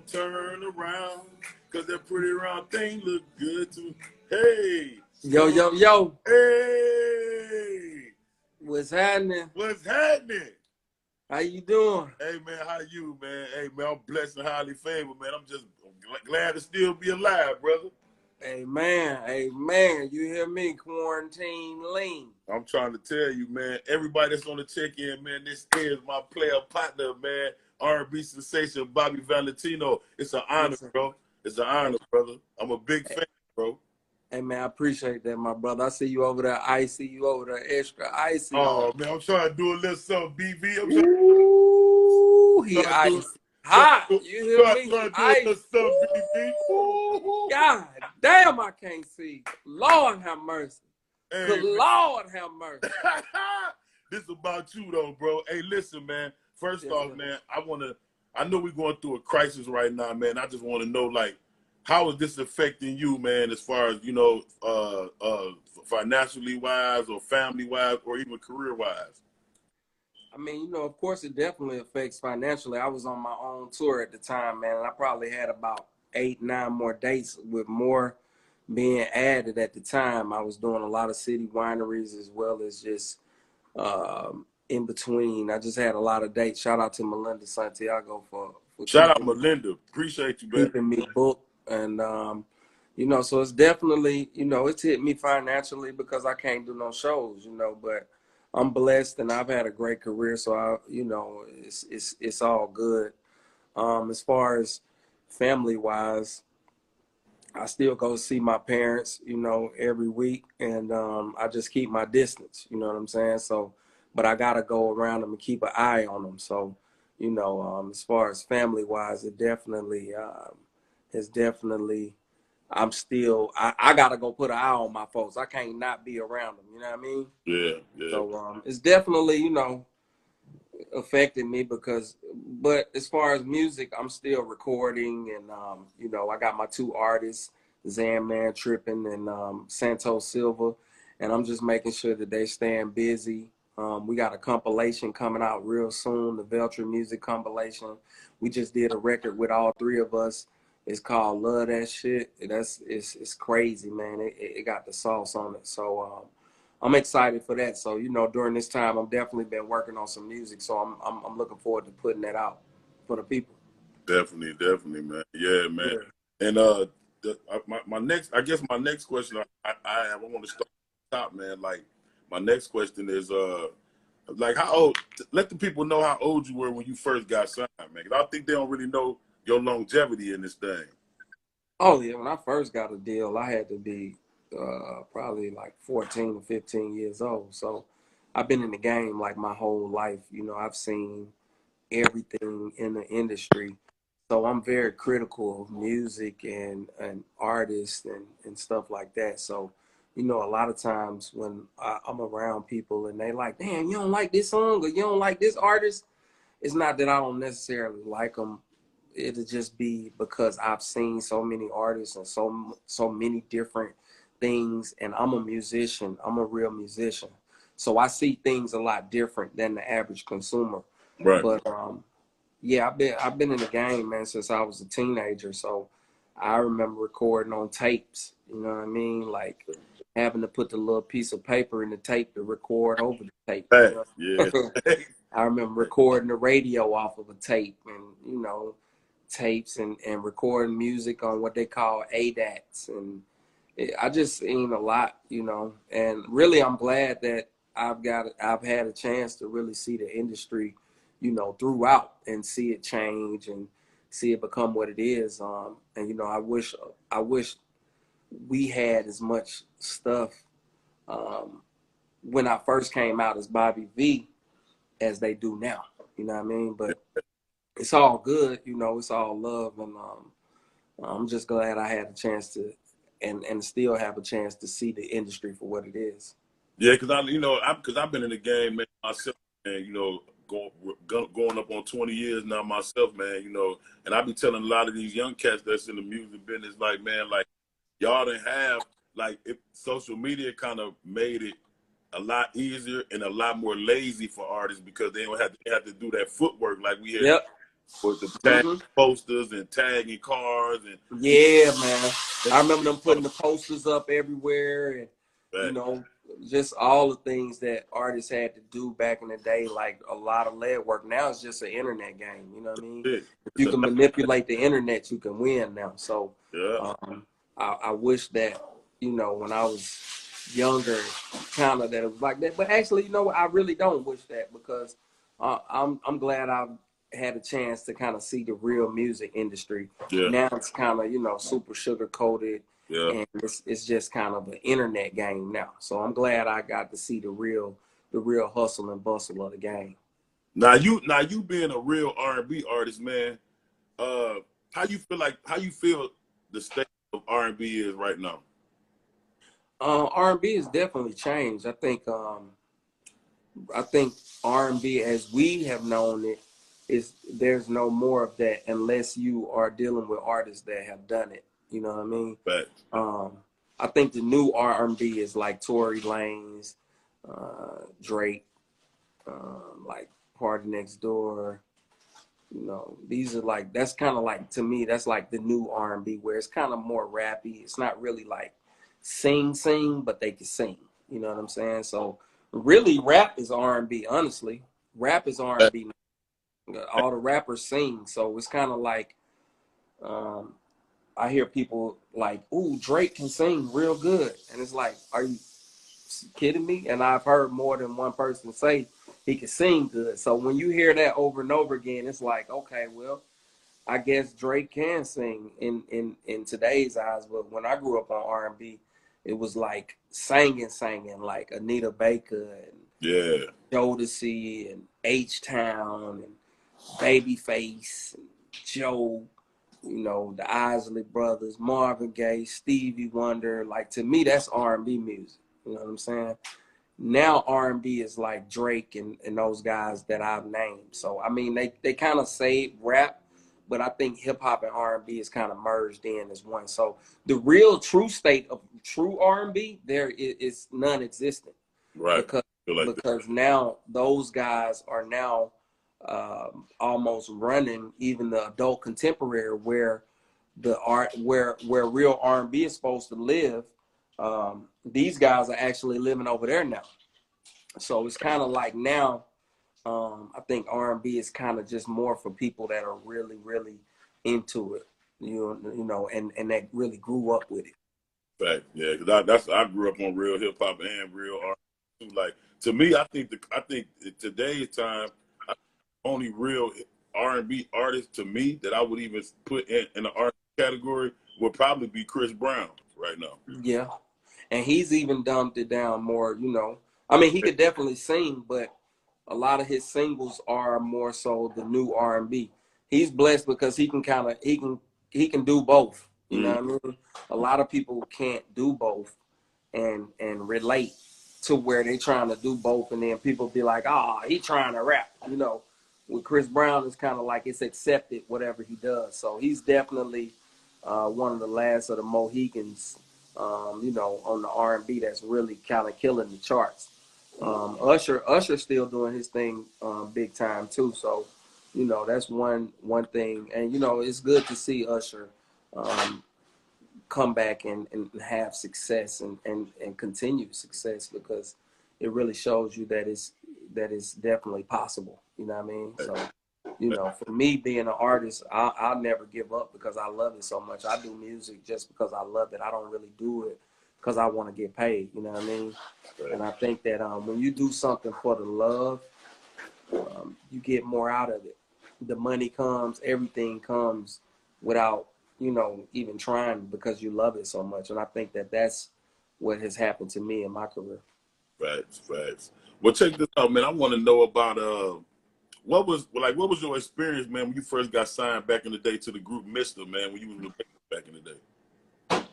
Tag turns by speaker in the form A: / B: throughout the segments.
A: turn around, cause that pretty round thing look good to me. Hey,
B: Yo, yo, yo.
A: hey,
B: What's happening?
A: what's happening?
B: How you doing?
A: Hey man, how you, man? Hey man, I'm blessed and highly favored, man. I'm just glad to still be alive, brother.
B: Amen. Amen. You hear me? Quarantine lean.
A: I'm trying to tell you, man. Everybody that's on the check-in, man. This is my player partner, man. R&B sensation Bobby Valentino. It's an honor,
B: Listen.
A: bro. It's an honor, brother. I'm a big fan, bro.
B: Hey man, I appreciate that, my brother. I see you over there icy. You over there extra icy.
A: Oh man, I'm trying to do a little something, BV.
B: Ooh, he
A: Trying to do,
B: icy. Hot. You hear me?
A: trying to do a
B: Ice.
A: little something, BV.
B: Ooh, God damn, I can't see. Lord have mercy.
A: Hey,
B: Good Lord have mercy.
A: this is about you though, bro. Hey, listen, man. First
B: Yes,
A: off,
B: sir.
A: man, I know we're going through a crisis right now, man. I just want to know, like, how is this affecting you, man, as far as, financially wise or family wise or even career wise?
B: I mean, of course, it definitely affects financially. I was on my own tour at the time, man, and I probably had about 8, 9 more dates with more being added at the time. I was doing a lot of city wineries as well as just in between. I just had a lot of dates. Shout out to Melinda Santiago for
A: Shout out Melinda. Appreciate you, man.
B: keeping me booked. And, so it's definitely, it's hit me financially because I can't do no shows, but I'm blessed and I've had a great career. So it's all good. As far as family wise, I still go see my parents, every week, and I just keep my distance, you know what I'm saying? So, but I gotta go around them and keep an eye on them. So, as far as family wise, it definitely is definitely. I gotta go put an eye on my folks. I can't not be around them. You know what I mean?
A: Yeah, yeah.
B: So it's definitely affected me but as far as music, I'm still recording, and I got my 2 artists, Zan Man Trippin and Santos Silva, and I'm just making sure that they staying busy. We got a compilation coming out real soon, the Veltra music compilation. We just did a record with all 3 of us. It's called Love That Shit. It's crazy, man. It got the sauce on it. So I'm excited for that. So, during this time, I've definitely been working on some music. So I'm looking forward to putting that out for the people.
A: Definitely, man. Yeah, man.
B: Yeah.
A: And my next, I guess my next question, I want to start at the top, man. Like, my next question is, like, how old? Let the people know how old you were when you first got signed, man. 'Cause I think they don't really know your longevity in this thing.
B: Oh, yeah. When I first got a deal, I had to be probably like 14 or 15 years old. So I've been in the game like my whole life. I've seen everything in the industry. So I'm very critical of music and artists and stuff like that. So, a lot of times when I'm around people and they like, damn, you don't like this song or you don't like this artist, it's not that I don't necessarily like them. It'll just be because I've seen so many artists and so many different things, and I'm a musician. I'm a real musician, so I see things a lot different than the average consumer.
A: Right.
B: But yeah, I've been in the game, man, since I was a teenager. So I remember recording on tapes. You know what I mean? Like having to put the little piece of paper in the tape to record over the tape.
A: Hey, yeah.
B: I remember recording the radio off of a tape, and tapes and recording music on what they call ADATs, and I just seen a lot, and really I'm glad that I've had a chance to really see the industry, throughout and see it change and see it become what it is. And I wish we had as much stuff when I first came out as Bobby V as they do now. You know what I mean? But it's all good, it's all love, and I'm just glad I had a chance to and still have a chance to see the industry for what it is.
A: Yeah, because because I've been in the game, man, myself, man. Going up on 20 years now myself, man. And I be telling a lot of these young cats that's in the music business, like, man, like y'all didn't have like if social media kind of made it a lot easier and a lot more lazy for artists because they don't have to do that footwork like we had
B: Yep.
A: with the tag
B: Hmm.
A: posters and tagging cars and
B: Yeah, man. I remember them
A: all
B: putting the posters up everywhere, and you
A: that.
B: know, just all the things that artists had to do back in the day, like a lot of lead work. Now it's just an internet game. You know what I mean?
A: Shit.
B: If
A: It's
B: you
A: a
B: can manipulate the internet, you can win now. So,
A: yeah.
B: um, I wish that when I was younger, kind of that it was like that. But actually, I really don't wish that because I'm glad I've had a chance to kind of see the real music industry.
A: Yeah.
B: Now it's kind of super sugar coated,
A: Yeah.
B: and it's just kind of an internet game now. So I'm glad I got to see the real hustle and bustle of the game.
A: Now you being a real R&B artist, man. Uh, how you feel the state of R&B is right now?
B: R&B has definitely changed. I think R&B as we have known it is there's no more of that unless you are dealing with artists that have done it. You know what I mean?
A: Facts.
B: Um, I think the new R&B is like Tory Lanez, Drake, like Party Next Door. These are like that's kind of like to me that's like the new R&B where it's kind of more rappy. It's not really like sing, but they can sing. You know what I'm saying? So really, rap is R&B. Honestly, rap is
A: Facts.
B: R&B. All the rappers sing, so it's kind of like um, I hear people like, "Ooh, Drake can sing real good," and it's like, are you kidding me? And I've heard more than one person say he can sing good. So when you hear that over and over again, it's like, okay, well, I guess Drake can sing in today's eyes. But when I grew up on R&B, it was like singing like Anita Baker and
A: Yeah.
B: Jodeci and H Town and Babyface and Joe. The Isley Brothers, Marvin Gaye, Stevie Wonder. Like to me, that's R&B music. You know what I'm saying? Now R&B is like Drake and those guys that I've named. So I mean they kind of say rap, but I think hip hop and R&B is kind of merged in as one. So the real true state of true R&B there is non-existent
A: Right.
B: because
A: Feel like that.
B: because now those guys are now almost running even the adult contemporary where the art where real R&B is supposed to live. These guys are actually living over there now. So it's kind of like now, I think R&B is kind of just more for people that are really, really into it, and that really grew up with it.
A: Fact. Yeah. Because I grew up on real hip hop and real R&B too. Like to me, I think today's time, only real R&B artist to me that I would even put in the R category would probably be Chris Brown right now.
B: Yeah, and he's even dumbed it down more. I mean, he could definitely sing, but a lot of his singles are more so the new R&B. He's blessed because he can do both. You know
A: Mm.
B: what I mean? A lot of people can't do both and relate to where they trying to do both, and then people be like, "Ah, he trying to rap." With Chris Brown, it's kind of like it's accepted whatever he does. So he's definitely one of the last of the Mohicans, on the R&B that's really kind of killing the charts. Usher's still doing his thing big time too. So, that's one thing, and it's good to see Usher um, come back and have success and continued success because it really shows you that it's definitely possible. You know what I mean? So, for me being an artist, I'll never give up because I love it so much. I do music just because I love it. I don't really do it because I want to get paid. You know what I mean? And I think that when you do something for the love, you get more out of it. The money comes, everything comes without, even trying because you love it so much. And I think that that's what has happened to me in my career.
A: Facts, facts. Well, check this out, man. I want to know about what was your experience, man, when you first got signed back in the day to the group Mister, man, when you was back in the day.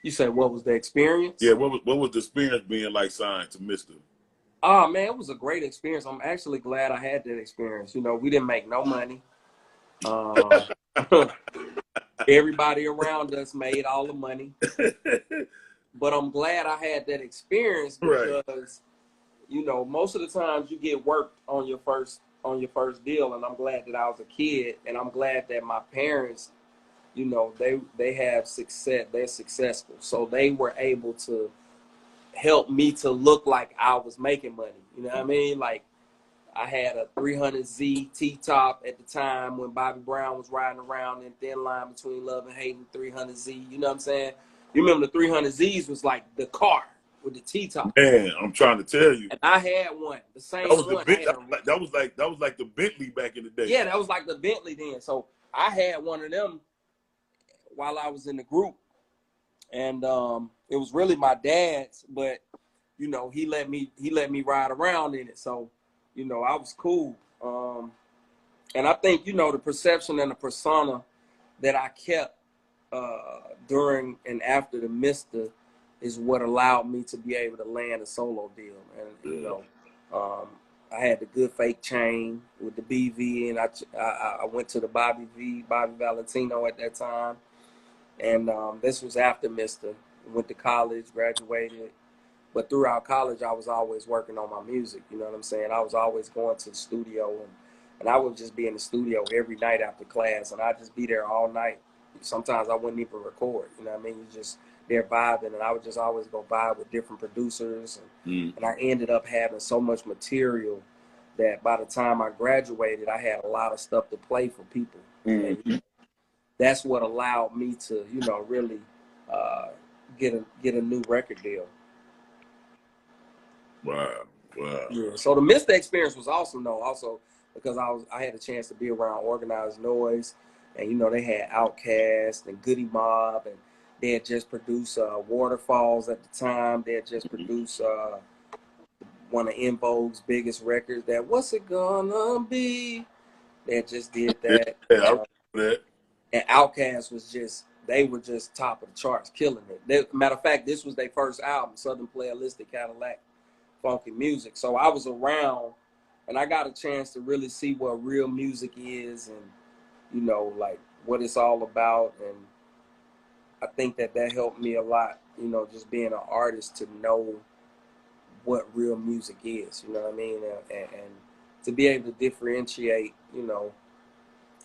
B: You say, what was the
A: Yeah,
B: experience?
A: what was the experience being like signed to Mister?
B: Oh, man, it was a great experience. I'm actually glad I had that experience. We didn't make no money. Um, Everybody around us made all the money. But I'm glad I had that experience
A: Right.
B: because most of the times you get worked on your first on your first deal, and I'm glad that I was a kid, and I'm glad that my parents, you know, they have success. They're successful, so they were able to help me to look like I was making money. You know what I mean? Like I had a 300Z T-top at the time when Bobby Brown was riding around in thin line between love and hate and 300Z. You know what I'm saying? You remember the 300Zs was like the car with the T-top.
A: Man, I'm trying to tell you.
B: And I had one, the
A: That
B: same
A: was the
B: one. I
A: bit.
B: had
A: That was like the Bentley back in the day.
B: yeah, that was like the Bentley then. So I had one of them while I was in the group. And it was really my dad's, but you know, he let me ride around in it. So, you know, I was cool. And I think, you know, the perception and the persona that I kept during and after the Mister is what allowed me to be able to land a solo deal. And, you know, I had the good fake chain with the BV, and I went to the Bobby Valentino at that time. And this was after Mister. Went to college, graduated. But throughout college, I was always working on my music. You know what I'm saying? I was always going to the studio, and I would just be in the studio every night after class, and I'd just be there all night. Sometimes I wouldn't even record. You know what I mean? You just there vibing, and I would just always go vibe with different producers, and I ended up having so much material that by the time I graduated, I had a lot of stuff to play for people. And that's what allowed me to, you know, really get a new record deal.
A: Wow.
B: Yeah. So the Mista experience was awesome though, also because I had a chance to be around Organized Noise, and you know they had Outkast and Goody Mob, and they had just produced Waterfalls at the time. They had just produced one of En Vogue's biggest records, that What's It Gonna Be. They had just did that.
A: Yeah, I remember that.
B: And Outkast was they were just top of the charts, killing it. Matter of fact, this was their first album, Southern Playalistic Cadillac Funky Music. So I was around, and I got a chance to really see what real music is, and you know, like what it's all about. And I think that helped me a lot. You know, just being an artist, to know what real music is. You know what I mean, and to be able to differentiate. You know.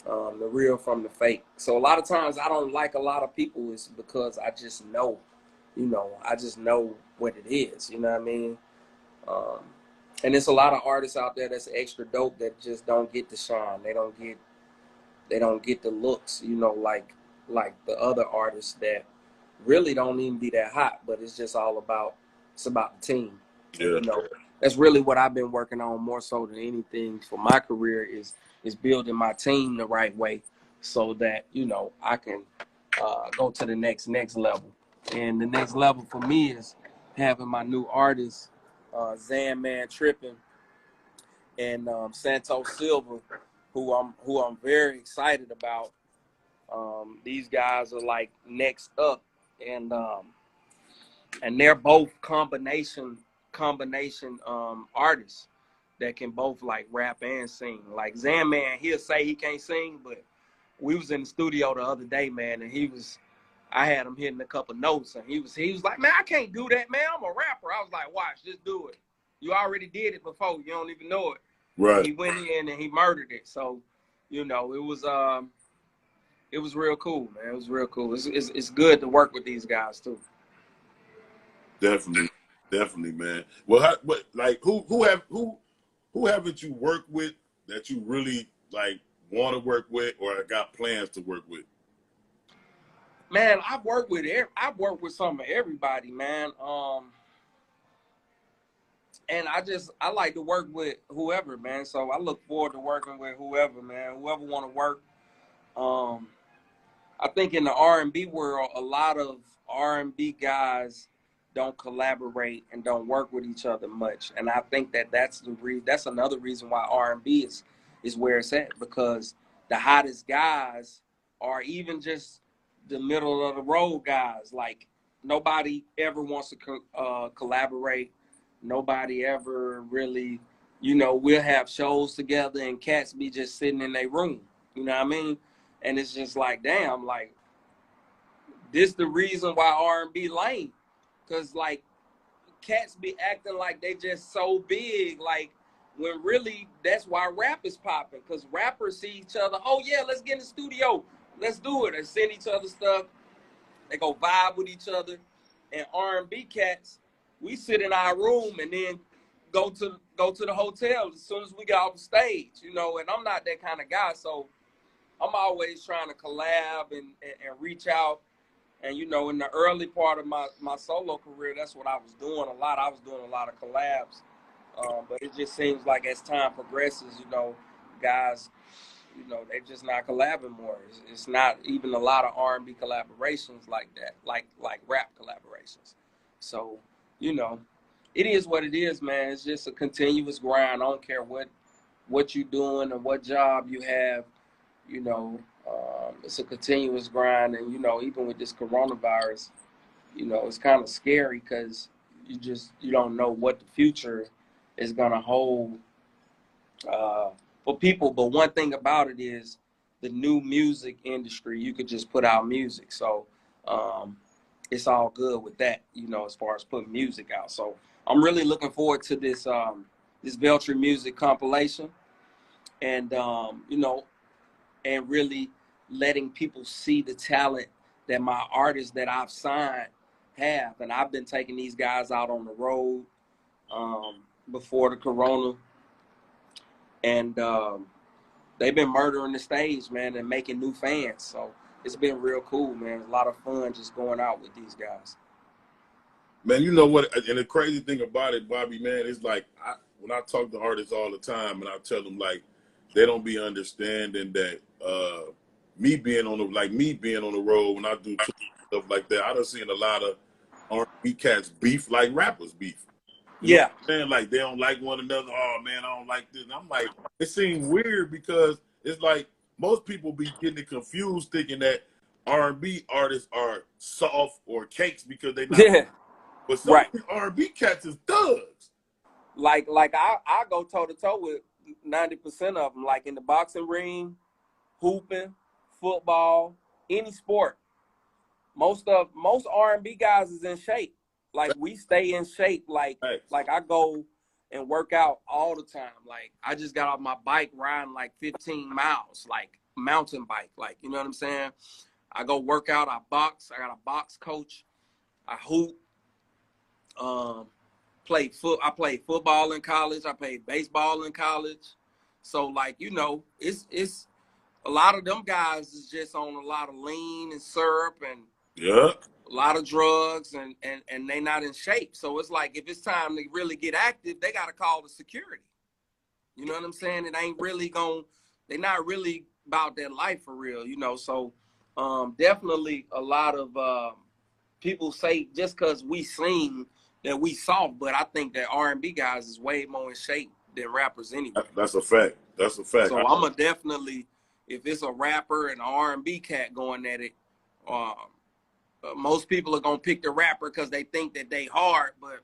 B: The real from the fake. So a lot of times I don't like a lot of people is because I just know, you know, I just know what it is. You know what I mean? And there's a lot of artists out there that's extra dope that just don't get the shine. They don't get the looks, you know, like the other artists that really don't even be that hot, but it's just all about the team.
A: Yeah.
B: And, you know, that's really what I've been working on more so than anything for my career is building my team the right way so that, you know, I can go to the next level. And the next level for me is having my new artists, Zan Man Trippin' and Santos Silva, who I'm very excited about. These guys are like next up, and they're both combination artists that can both like rap and sing. Like Zan Man, he'll say he can't sing, but we was in the studio the other day, man, and I had him hitting a couple notes, and he was like, man, I can't do that, man. I'm a rapper. I was like, watch, just do it. You already did it before. You don't even know it.
A: Right.
B: And he went in and he murdered it. So, you know, it was real cool, man. It was real cool. It's good to work with these guys too.
A: Definitely, man. Well, who haven't you worked with that you really like want to work with or got plans to work with?
B: Man, I've worked with some of everybody, man. And I like to work with whoever, man. So I look forward to working with whoever, man. Whoever want to work. I think in the R&B world, a lot of R&B guys don't collaborate and don't work with each other much. And I think that's another reason why R&B is where it's at, because the hottest guys are even just the middle of the road guys. Like nobody ever wants to collaborate. Nobody ever really, you know, we'll have shows together and cats be just sitting in their room. You know what I mean? And it's just like, damn, like, this the reason why R&B lame. Because, like, cats be acting like they just so big. Like, when really that's why rap is popping, because rappers see each other. Oh yeah, let's get in the studio, let's do it. They send each other stuff. They go vibe with each other. And R&B cats, we sit in our room and then go to the hotel as soon as we get off the stage, you know. And I'm not that kind of guy, so I'm always trying to collab and reach out. And you know, in the early part of my solo career, that's what I was doing a lot. I was doing a lot of collabs, but it just seems like as time progresses, you know, guys, you know, they're just not collabing more. It's not even a lot of R&B collaborations like that, like rap collaborations. So, you know, it is what it is, man. It's just a continuous grind. I don't care what you're doing or what job you have. You know, it's a continuous grind. And you know, even with this coronavirus, you know, it's kind of scary because you don't know what the future is gonna hold for people. But one thing about it is the new music industry, you could just put out music. So it's all good with that, you know, as far as putting music out. So I'm really looking forward to this this Beltry music compilation, and you know, and really letting people see the talent that my artists that I've signed have. And I've been taking these guys out on the road before the corona, and they've been murdering the stage, man, and making new fans. So it's been real cool, man. A lot of fun just going out with these guys.
A: Man, you know what? And the crazy thing about it, Bobby, man, is like when I talk to artists all the time, and I tell them like they don't be understanding that me being on the road when I do stuff like that, I done seen a lot of R&B cats beef like rappers beef. You know
B: Yeah.
A: what I'm saying? Like they don't like one another. Oh man, I don't like this. And I'm like, it seems weird because it's like most people be getting it confused, thinking that R&B artists are soft or cakes because they not.
B: Yeah.
A: But some of
B: Right.
A: these R&B cats is thugs.
B: Like I go toe to toe with 90% of them. Like in the boxing ring, hooping, football, any sport. Most R&B guys is in shape. Like we stay in shape. Like
A: Facts.
B: I go and work out all the time. Like I just got off my bike riding like 15 miles, like mountain bike. Like, you know what I'm saying? I go work out, I box, I got a box coach, I hoop, I played football in college, I played baseball in college. So like, you know, it's a lot of them guys is just on a lot of lean and syrup and
A: Yeah.
B: a lot of drugs, and they not in shape. So it's like if it's time to really get active, they got to call the security. You know what I'm saying? It ain't really they're not really about that life for real, you know. So definitely a lot of people say just because we sing that we soft, but I think that R&B guys is way more in shape than rappers anyway.
A: That's a fact. That's a fact.
B: So I'm going to definitely, if it's a rapper and an R&B cat going at it, most people are gonna pick the rapper because they think that they hard, but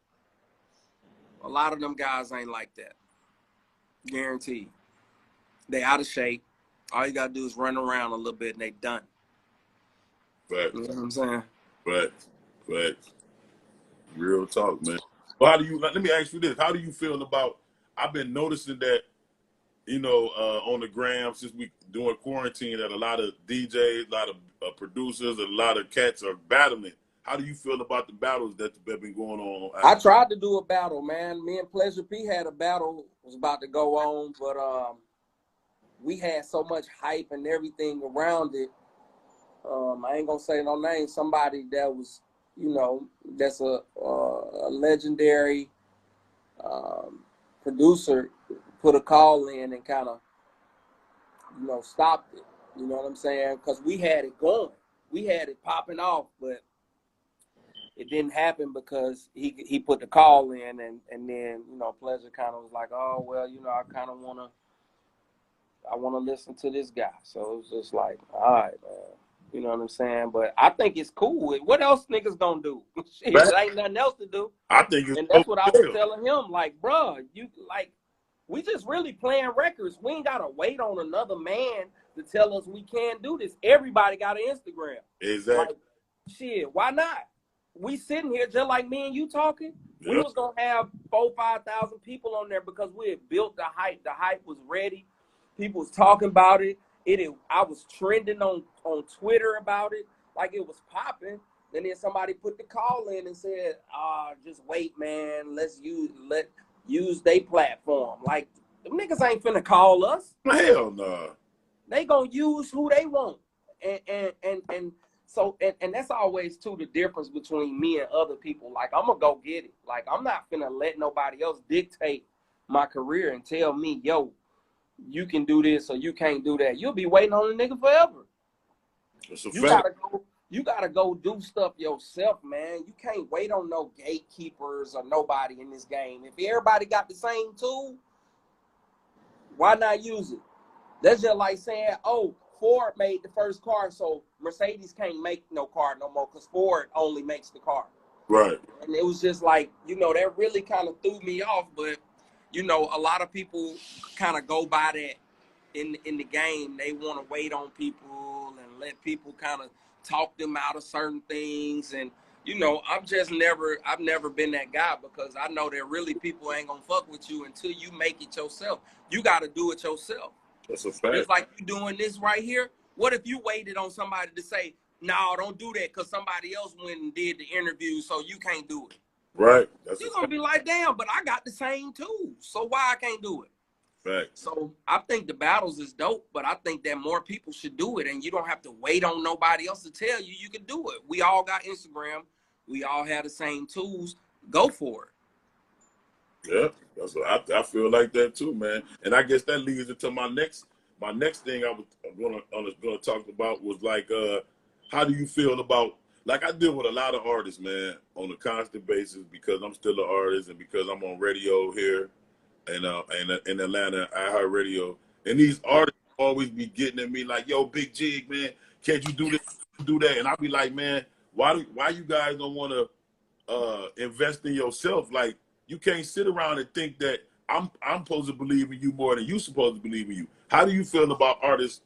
B: a lot of them guys ain't like that. Guaranteed. They out of shape. All you gotta do is run around a little bit and they done.
A: Fact.
B: You know what I'm saying?
A: Fact. Real talk, man. Well, let me ask you this. How do you feel about, I've been noticing that, you know, on the gram since we doing quarantine that a lot of DJs, a lot of producers, a lot of cats are battling. How do you feel about the battles that have been going on?
B: I tried to do a battle, man. Me and Pleasure P had a battle was about to go on, but we had so much hype and everything around it. I ain't gonna say no name. Somebody that was, you know, that's a legendary producer put a call in and kind of, you know, stopped it. You know what I'm saying? Because we had it going, we had it popping off, but it didn't happen because he put the call in, and then, you know, Pleasure kind of was like, oh well, you know, I kind of wanna listen to this guy. So it was just like, all right, man. You know what I'm saying? But I think it's cool. What else niggas gonna do? Shit,
A: Man,
B: there ain't nothing else to do.
A: I think it's
B: And
A: so
B: that's what I was telling him. Like, bruh, you like, we just really playing records. We ain't gotta wait on another man to tell us we can't do this. Everybody got an Instagram.
A: exactly.
B: Like, shit, why not? we sitting here just like me and you talking. We
A: Yeah.
B: was gonna have 4,000-5,000 people on there because we had built the hype. The hype was ready. People was talking about it. I was trending on Twitter about it, like it was popping. And then somebody put the call in and said, just wait, man. Use their platform. Like, them niggas ain't finna call us.
A: Hell no. Nah.
B: They gonna use who they want. And so that's always too the difference between me and other people. Like, I'm gonna go get it. Like, I'm not finna let nobody else dictate my career and tell me, yo, you can do this or you can't do that. You'll be waiting on the nigga forever.
A: That's a fact.
B: You gotta go do stuff yourself, man. You can't wait on no gatekeepers or nobody in this game. If everybody got the same tool, why not use it? That's just like saying, oh, Ford made the first car, so Mercedes can't make no car no more because Ford only makes the car.
A: Right.
B: And it was just like, that really kind of threw me off. But, a lot of people kind of go by that in the game. They want to wait on people and let people kind of talk them out of certain things. And, I've never been that guy because I know that really people ain't going to fuck with you until you make it yourself. You got to do it yourself.
A: That's a fact.
B: Just like you doing this right here. What if you waited on somebody to say, no, don't do that because somebody else went and did the interview, so you can't do it?
A: Right.
B: You're going to be like, damn, but I got the same tools, so why I can't do it?
A: Fact.
B: So I think the battles is dope, but I think that more people should do it, and you don't have to wait on nobody else to tell you can do it. We all got Instagram. We all have the same tools. Go for it.
A: Yeah, that's what I feel like that too, man. And I guess that leads into my next thing I'm gonna talk about was like, how do you feel about, like, I deal with a lot of artists, man, on a constant basis because I'm still an artist and because I'm on radio here and in Atlanta, iHeartRadio, and these artists always be getting at me like, yo, Big Jigg, man, can't you do this, do that? And I'll be like, man, why you guys don't want to invest in yourself? Like, you can't sit around and think that I'm supposed to believe in you more than you supposed to believe in you. How do you feel about artists,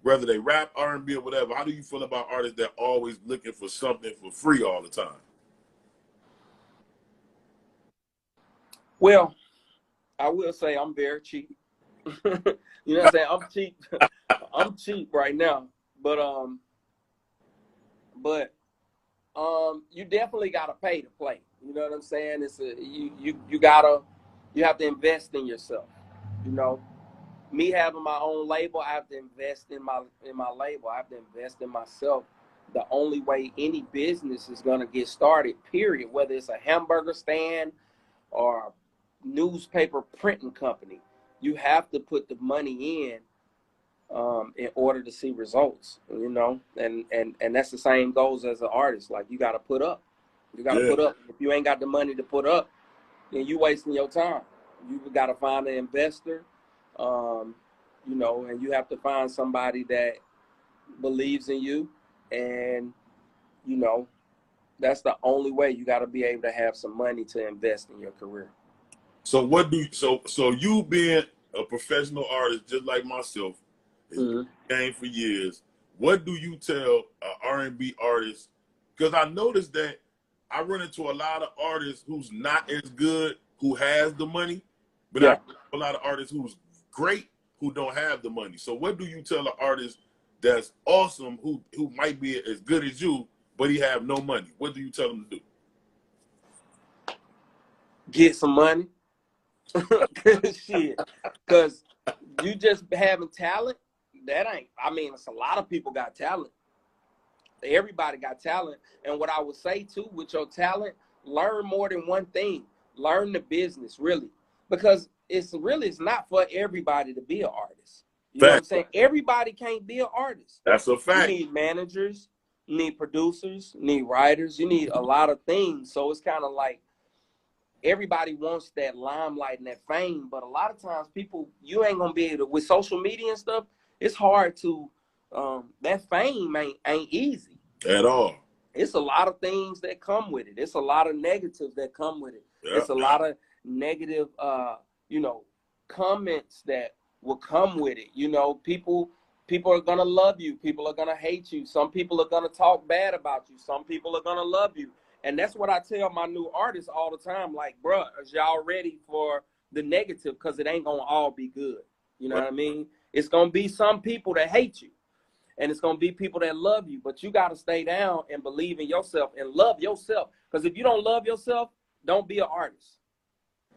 A: whether they rap, R&B, or whatever? How do you feel about artists that are always looking for something for free all the time?
B: Well, I will say I'm very cheap. You know what I'm saying? I'm cheap. I'm cheap right now. But you definitely gotta pay to play. You know what I'm saying? You have to invest in yourself. Me having my own label, I have to invest in my label. I have to invest in myself. The only way any business is gonna get started, period, whether it's a hamburger stand or a newspaper printing company, you have to put the money in order to see results, and that's the same goes as an artist. Like, you got to put up. You got to put up. If you ain't got the money to put up, then you wasting your time. You got to find an investor, and you have to find somebody that believes in you, and that's the only way. You got to be able to have some money to invest in your career.
A: So so you being a professional artist just like myself, in the game for years, what do you tell an R&B artist? Because I noticed that I run into a lot of artists who's not as good, who has the money, but I know a lot of artists who's great who don't have the money. So what do you tell an artist that's awesome who might be as good as you, but he have no money? What do you tell him to do?
B: Get some money. Shit. Because you just having talent, it's a lot of people got talent. Everybody got talent. And what I would say too, with your talent, learn more than one thing. Learn the business, really. Because it's not for everybody to be an artist. You know what I'm saying? Everybody can't be an artist.
A: That's a fact.
B: You need managers, you need producers, you need writers, you need a lot of things. So it's kind of like everybody wants that limelight and that fame, but a lot of times you ain't gonna be able to, with social media and stuff, it's hard to, that fame ain't easy.
A: At all.
B: It's a lot of things that come with it. It's a lot of negatives that come with it. It's a lot of negative, comments that will come with it. People People are gonna love you. People are gonna hate you. Some people are gonna talk bad about you. Some people are gonna love you. And that's what I tell my new artists all the time. Like, bruh, is y'all ready for the negative? Because it ain't gonna all be good. You know
A: Right.
B: what I mean? It's gonna be some people that hate you, and it's gonna be people that love you. But you gotta stay down and believe in yourself and love yourself. Because if you don't love yourself, don't be an artist.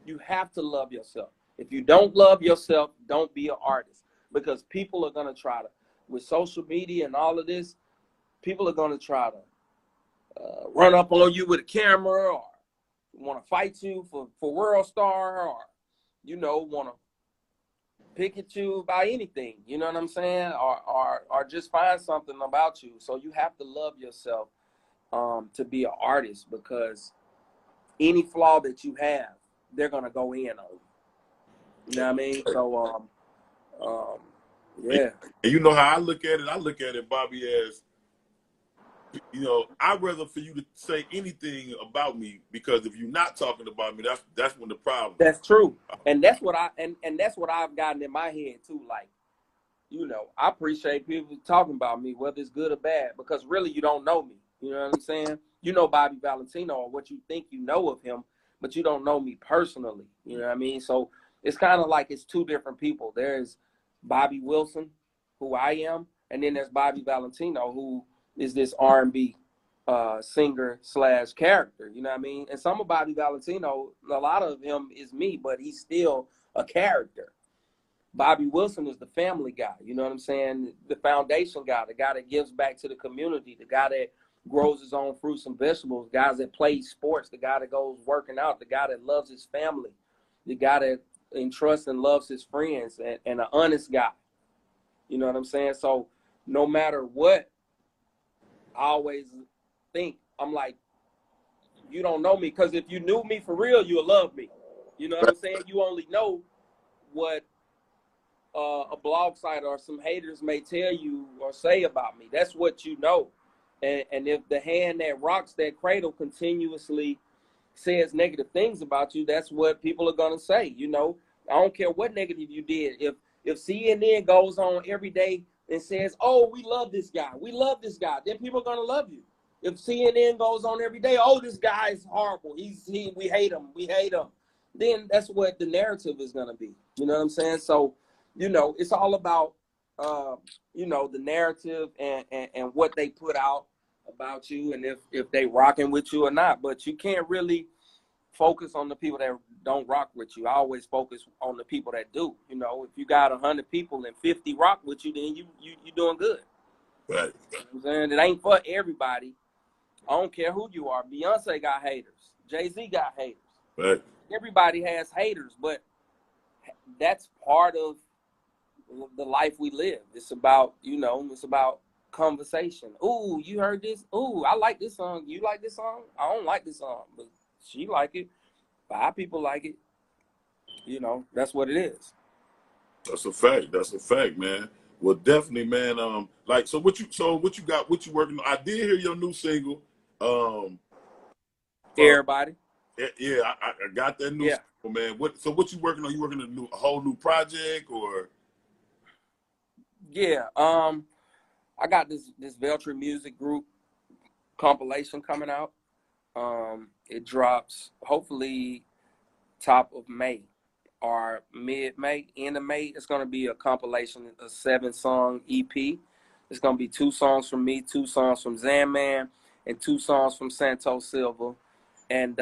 B: You have to love yourself. If you don't love yourself, don't be an artist, because people are going to try to, with social media and all of this, people are going to try to run up on you with a camera, or want to fight you for world star, or, you know, want to pick at you about anything, you know what I'm saying? Or just find something about you. So you have to love yourself to be an artist, because any flaw that you have, they're going to go in on you. You know what I mean? So, yeah.
A: And you know how I look at it? I look at it, Bobby, as, you know, I'd rather for you to say anything about me, because if you're not talking about me, that's when the problem.
B: That's true. And that's what and that's what I've gotten in my head too. Like, you know, I appreciate people talking about me, whether it's good or bad, because really you don't know me. You know what I'm saying? You know Bobby Valentino, or what you think you know of him, but you don't know me personally. You know what I mean? So it's kind of like it's two different people. There's Bobby Wilson, who I am, and then there's Bobby Valentino, who is this R&B singer slash character. You know what I mean? And some of Bobby Valentino, a lot of him is me, but he's still a character. Bobby Wilson is the family guy, you know what I'm saying? The foundation guy, the guy that gives back to the community, the guy that grows his own fruits and vegetables, guys that play sports, the guy that goes working out, the guy that loves his family, the guy that entrusts and loves his friends, and an honest guy. You know what I'm saying? So no matter what, I always think, I'm like, you don't know me, because if you knew me for real, you'll love me. You know what I'm saying? You only know what a blog site or some haters may tell you or say about me. That's what you know. And if the hand that rocks that cradle continuously says negative things about you, that's what people are gonna say. You know, I don't care what negative you did. If CNN goes on every day and says, "Oh, we love this guy, we love this guy," then people are gonna love you. If CNN goes on every day, "Oh, this guy is horrible, we hate him," then that's what the narrative is gonna be. You know what I'm saying? So, you know, it's all about you know, the narrative and what they put out about you, and if they rocking with you or not. But you can't really focus on the people that don't rock with you. I always focus on the people that do. You know, if you got 100 people and 50 rock with you, then you doing good.
A: Right.
B: You know what I'm saying? It ain't for everybody. I don't care who you are. Beyonce got haters. Jay-Z got haters.
A: Right.
B: Everybody has haters, but that's part of the life we live. It's about, you know, it's about conversation. Ooh, you heard this? Ooh, I like this song. You like this song? I don't like this song, but she like it. 5 people like it. You know, that's what it is.
A: That's a fact. That's a fact, man. Well, definitely, man. Like, so what you got? What you working on? I did hear your new single. For
B: Everybody.
A: yeah, I got that new
B: Yeah.
A: single, man. What you working on? You working on a whole new project, or?
B: Yeah. I got this Veltri Music Group compilation coming out. It drops hopefully top of May or mid-May, end of May. It's gonna be a compilation, a 7-song EP. It's gonna be 2 songs from me, 2 songs from Zanman, and 2 songs from Santos Silva, and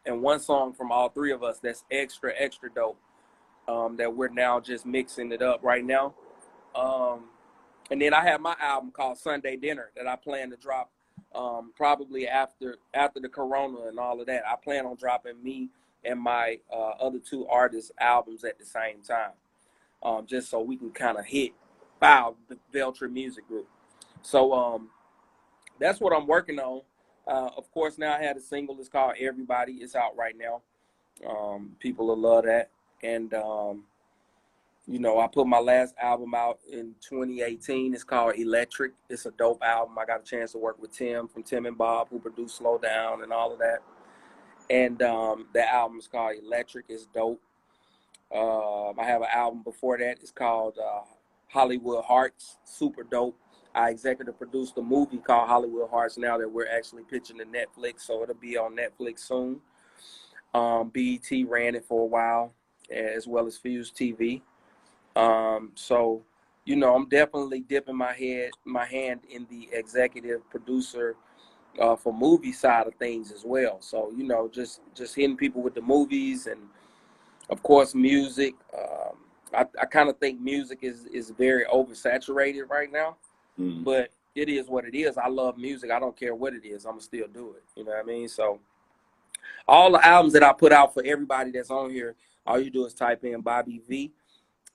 B: 1 song from all 3 of us that's extra dope. That we're now just mixing it up right now. And then I have my album called Sunday Dinner that I plan to drop probably after the Corona and all of that. I plan on dropping me and my other 2 artists' albums at the same time, just so we can kind of hit the Veltri Music Group. So that's what I'm working on. Of course, now I had a single. It's called Everybody. It's out right now. People will love that. And you know, I put my last album out in 2018. It's called Electric. It's a dope album. I got a chance to work with Tim from Tim and Bob, who produced Slow Down and all of that. And the album is called Electric. It's dope. I have an album before that. It's called Hollywood Hearts, super dope. I executive produced a movie called Hollywood Hearts now that we're actually pitching to Netflix, so it'll be on Netflix soon. BET ran it for a while, as well as Fuse TV. So, you know, I'm definitely dipping my hand in the executive producer for movie side of things as well. So, you know, just hitting people with the movies and, of course, music. I kind of think music is very oversaturated right now, but it is what it is. I love music. I don't care what it is. I'm gonna still do it. You know what I mean? So all the albums that I put out for everybody that's on here, all you do is type in Bobby V,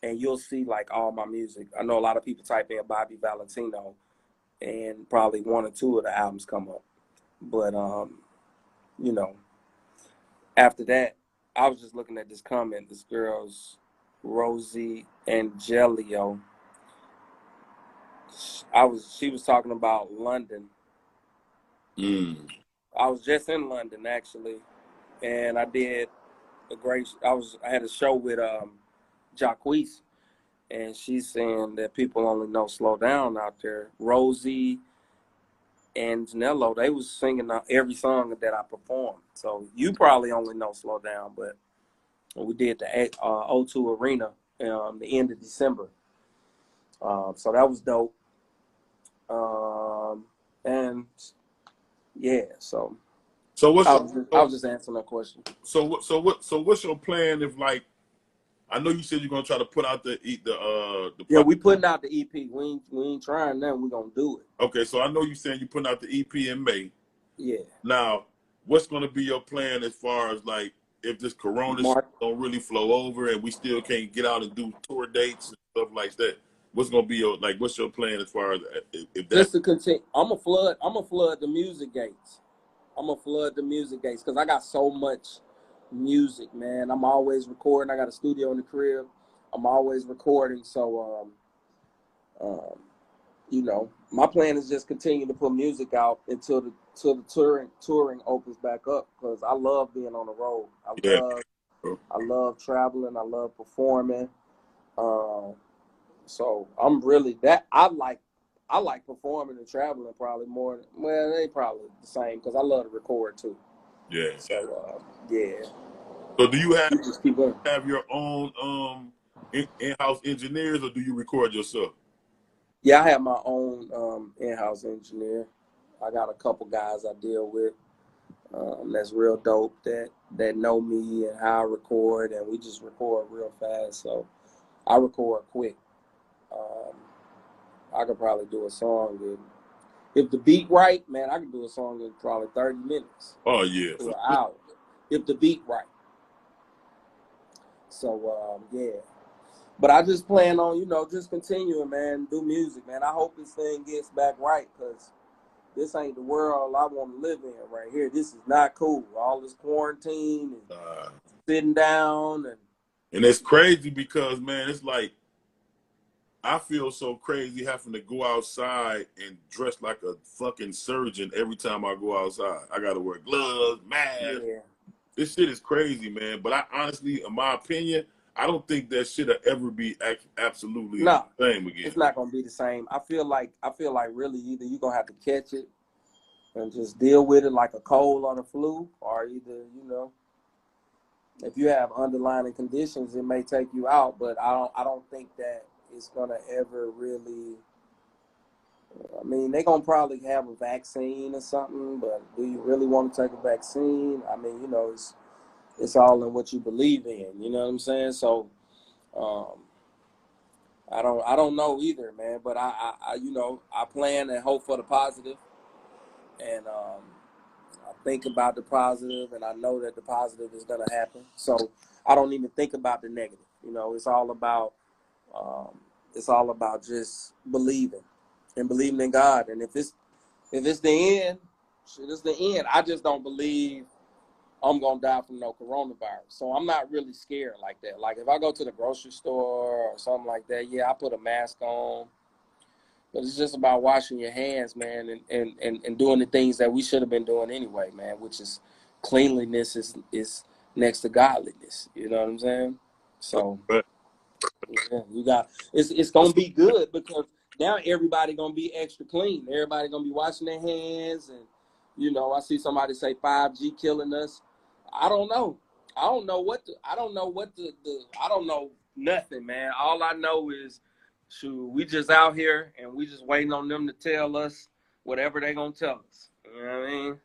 B: and you'll see like all my music. I know a lot of people type in Bobby Valentino, and probably one or two of the albums come up. But you know, after that, I was just looking at this comment. This girl's Rosie Angelio. She was talking about London. I was just in London actually, and I did I had a show with Jacquees, and she's saying that people only know Slow Down out there. Rosie and Janello, they was singing every song that I performed. So you probably only know Slow Down, but we did the O2 Arena the end of December. So that was dope. And yeah, so
A: what's
B: I was just answering that question.
A: So what's your plan if, like, I know you said you're gonna try to put out the
B: Yeah, we putting out the EP. We ain't trying nothing. We gonna do it.
A: Okay, so I know you saying you putting out the EP in May.
B: Yeah.
A: Now, what's gonna be your plan as far as like if this Corona shit don't really flow over and we still can't get out and do tour dates and stuff like that? What's gonna be what's your plan as far as if that?
B: Just to continue, I'm gonna flood the music gates. I'm gonna flood the music gates because I got so much music, man. I'm always recording. I got a studio in the crib. I'm always recording. So, you know, my plan is just continue to put music out until the touring opens back up because I love being on the road. I love traveling. I love performing. So I'm really that I like performing and traveling probably more. Well, they probably the same because I love to record too.
A: Yeah.
B: So yeah.
A: So do you
B: just keep going.
A: have your own in-house engineers or do you record yourself?
B: Yeah, I have my own in-house engineer. I got a couple guys I deal with that's real dope that know me and how I record, and we just record real fast. So I record quick. I could probably do a song if the beat right, man. I could do a song in probably 30 minutes.
A: Oh yeah,
B: to an hour if the beat right. So yeah. But I just plan on, you know, just continuing, man, do music, man. I hope this thing gets back right because this ain't the world I want to live in right here. This is not cool. All this quarantine and sitting down.
A: And it's crazy because, man, it's like I feel so crazy having to go outside and dress like a fucking surgeon every time I go outside. I got to wear gloves, mask. Yeah. This shit is crazy, man. But I honestly, in my opinion, I don't think that shit'll ever be absolutely the same again.
B: It's not gonna be the same. I feel like really either you're gonna have to catch it and just deal with it like a cold or the flu, or either, you know, if you have underlying conditions, it may take you out. But I don't think that it's gonna ever really. I mean, they're gonna probably have a vaccine or something, but do you really want to take a vaccine? I mean, you know, it's all in what you believe in. You know what I'm saying? So, I don't know either, man. But I you know, I plan and hope for the positive, and I think about the positive, and I know that the positive is gonna happen. So I don't even think about the negative. You know, it's all about just believing and believing in God. And if it's the end, shit, it's the end. I just don't believe I'm gonna die from no coronavirus. So I'm not really scared like that. Like if I go to the grocery store or something like that, yeah, I put a mask on. But it's just about washing your hands, man, and doing the things that we should have been doing anyway, man, which is cleanliness is next to godliness. You know what I'm saying? So Yeah, you got it's gonna be good because now everybody gonna be extra clean. Everybody gonna be washing their hands, and I see somebody say 5G killing us. I don't know. I don't know I don't know nothing, man. All I know is, shoot, we just out here and we just waiting on them to tell us whatever they gonna tell us. You know what I mean?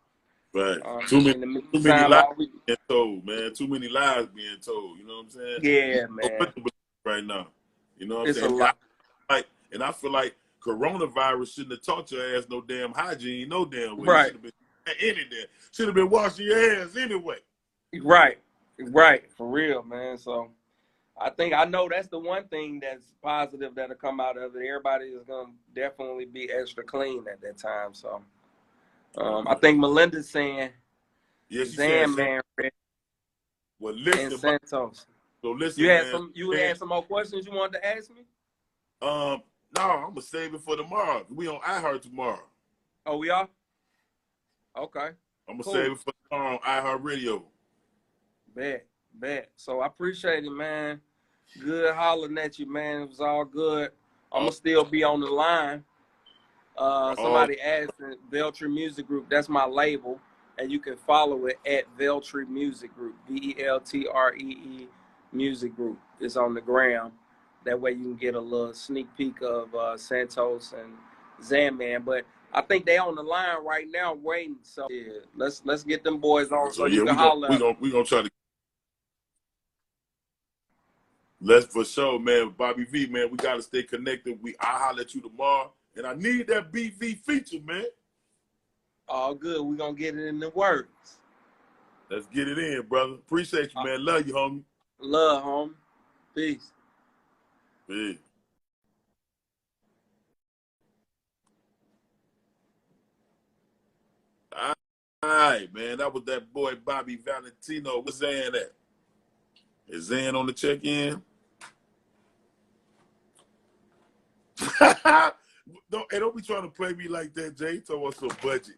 A: Right.
B: In the
A: Too many
B: meantime,
A: lies
B: all we
A: being told, man. Too many lies being told. You know what I'm saying? You
B: yeah,
A: don't know
B: man,
A: what to believe right now. You know what I'm
B: it's a
A: saying?
B: lot.
A: I feel like coronavirus shouldn't have taught your ass no damn hygiene, no damn way. You
B: Right.
A: should have been any day. Should have been washing your hands anyway.
B: Right, for real, man. So I know that's the one thing that's positive that'll come out of it. Everybody is gonna definitely be extra clean at that time. So I think Melinda's saying
A: Yeah, she saying
B: Zan
A: Zan.
B: Man
A: Well,
B: and
A: listen,
B: Santos.
A: so listen, man.
B: You had some more questions you wanted to ask me?
A: No, I'm gonna save it for tomorrow. We on iHeart tomorrow.
B: Oh, we are? Okay.
A: I'm gonna
B: Cool.
A: save it for tomorrow on iHeart Radio.
B: Bet. So I appreciate it, man. Good hollering at you, man. It was all good. I'm gonna still be on the line. Somebody asked Veltri Music Group. That's my label, and you can follow it at Veltri Music Group. VELTREE Music Group. It's on the gram. That way you can get a little sneak peek of Santos and Zanman. But I think they on the line right now waiting. So yeah, let's get them boys on
A: So
B: so you
A: yeah,
B: can holler at them.
A: we gonna try to. Let's for sure, man. Bobby V, man, we gotta stay connected. I'll holler at you tomorrow, and I need that BV feature, man.
B: All good. We're gonna get it in the works.
A: Let's get it in, brother. Appreciate you, man. Love you, homie.
B: Love, homie. Peace.
A: Yeah. All right, man. That was that boy Bobby Valentino. What's Zan at? Is Zan on the check-in? Don't be trying to play me like that, Jay. Told us a budget.